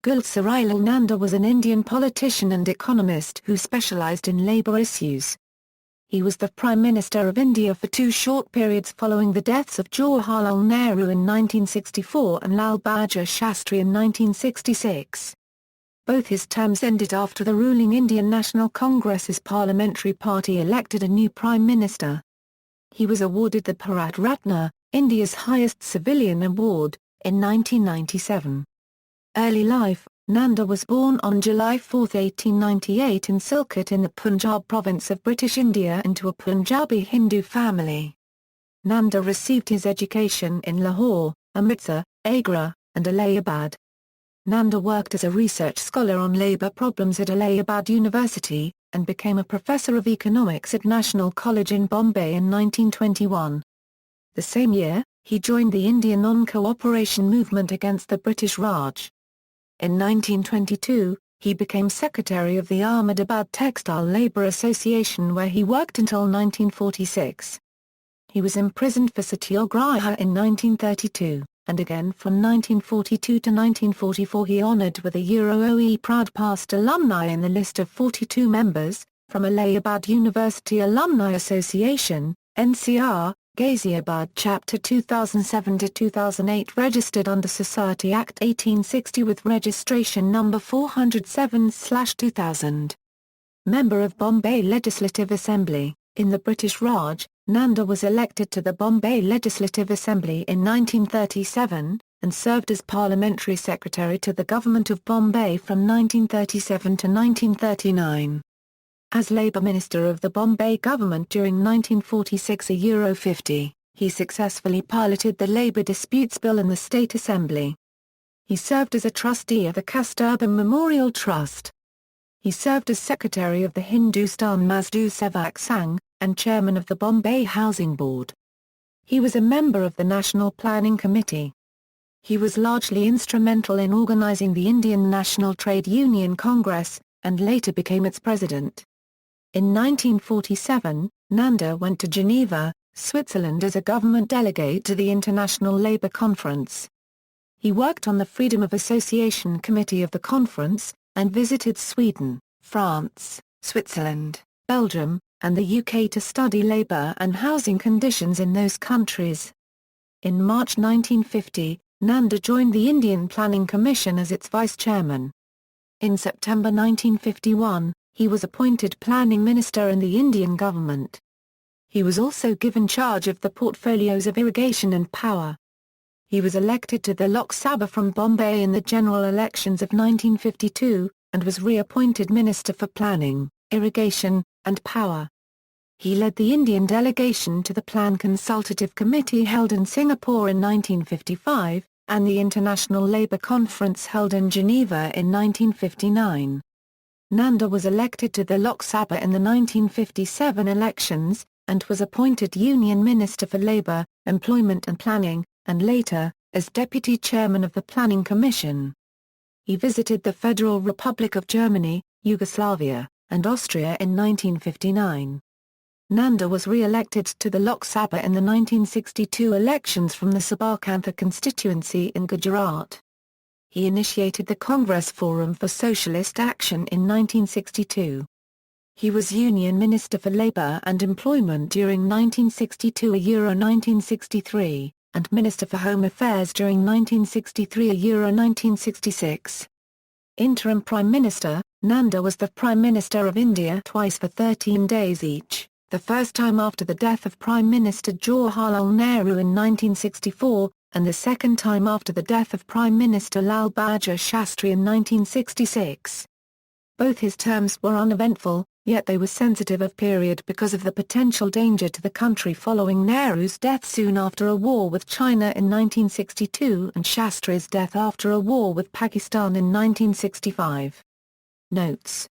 Gulzarilal Nanda was an Indian politician and economist who specialized in labor issues. He was the Prime Minister of India for two short periods following the deaths of Jawaharlal Nehru in 1964 and Lal Bahadur Shastri in 1966. Both his terms ended after the ruling Indian National Congress's parliamentary party elected a new Prime Minister. He was awarded the Bharat Ratna, India's highest civilian award, in 1997. Early life: Nanda was born on July 4, 1898 in Silkut in the Punjab province of British India into a Punjabi Hindu family. Nanda received his education in Lahore, Amritsar, Agra, and Allahabad. Nanda worked as a research scholar on labour problems at Allahabad University, and became a professor of economics at National College in Bombay in 1921. The same year, he joined the Indian Non-Cooperation movement against the British Raj. In 1922, he became secretary of the Ahmedabad Textile Labour Association where he worked until 1946. He was imprisoned for satyagraha in 1932, and again from 1942 to 1944 he honoured with a OE Proud Past alumni in the list of 42 members, from Allahabad University Alumni Association, NCR, Ghaziabad Chapter 2007 to 2008 registered under Society Act 1860 with registration number 407/2000. Member of Bombay Legislative Assembly, in the British Raj, Nanda was elected to the Bombay Legislative Assembly in 1937, and served as Parliamentary Secretary to the Government of Bombay from 1937 to 1939. As Labour Minister of the Bombay government during 1946-50, he successfully piloted the Labour Disputes Bill in the State Assembly. He served as a trustee of the Kasturba Memorial Trust. He served as Secretary of the Hindustan Mazdoor Sevak Sangh, and Chairman of the Bombay Housing Board. He was a member of the National Planning Committee. He was largely instrumental in organising the Indian National Trade Union Congress, and later became its president. In 1947, Nanda went to Geneva, Switzerland as a government delegate to the International Labour Conference. He worked on the Freedom of Association Committee of the conference, and visited Sweden, France, Switzerland, Belgium, and the UK to study labour and housing conditions in those countries. In March 1950, Nanda joined the Indian Planning Commission as its vice-chairman. In September 1951, he was appointed Planning Minister in the Indian government. He was also given charge of the portfolios of irrigation and power. He was elected to the Lok Sabha from Bombay in the general elections of 1952, and was reappointed Minister for Planning, Irrigation, and Power. He led the Indian delegation to the Plan Consultative Committee held in Singapore in 1955, and the International Labour Conference held in Geneva in 1959. Nanda was elected to the Lok Sabha in the 1957 elections, and was appointed Union Minister for Labour, Employment and Planning, and later, as Deputy Chairman of the Planning Commission. He visited the Federal Republic of Germany, Yugoslavia, and Austria in 1959. Nanda was re-elected to the Lok Sabha in the 1962 elections from the Sabarkantha constituency in Gujarat. He initiated the Congress Forum for Socialist Action in 1962. He was Union Minister for Labour and Employment during 1962-1963, and Minister for Home Affairs during 1963-1966. Interim Prime Minister: Nanda was the Prime Minister of India twice for 13 days each, the first time after the death of Prime Minister Jawaharlal Nehru in 1964, and the second time after the death of Prime Minister Lal Bahadur Shastri in 1966. Both his terms were uneventful, yet they were sensitive of period because of the potential danger to the country following Nehru's death soon after a war with China in 1962 and Shastri's death after a war with Pakistan in 1965. Notes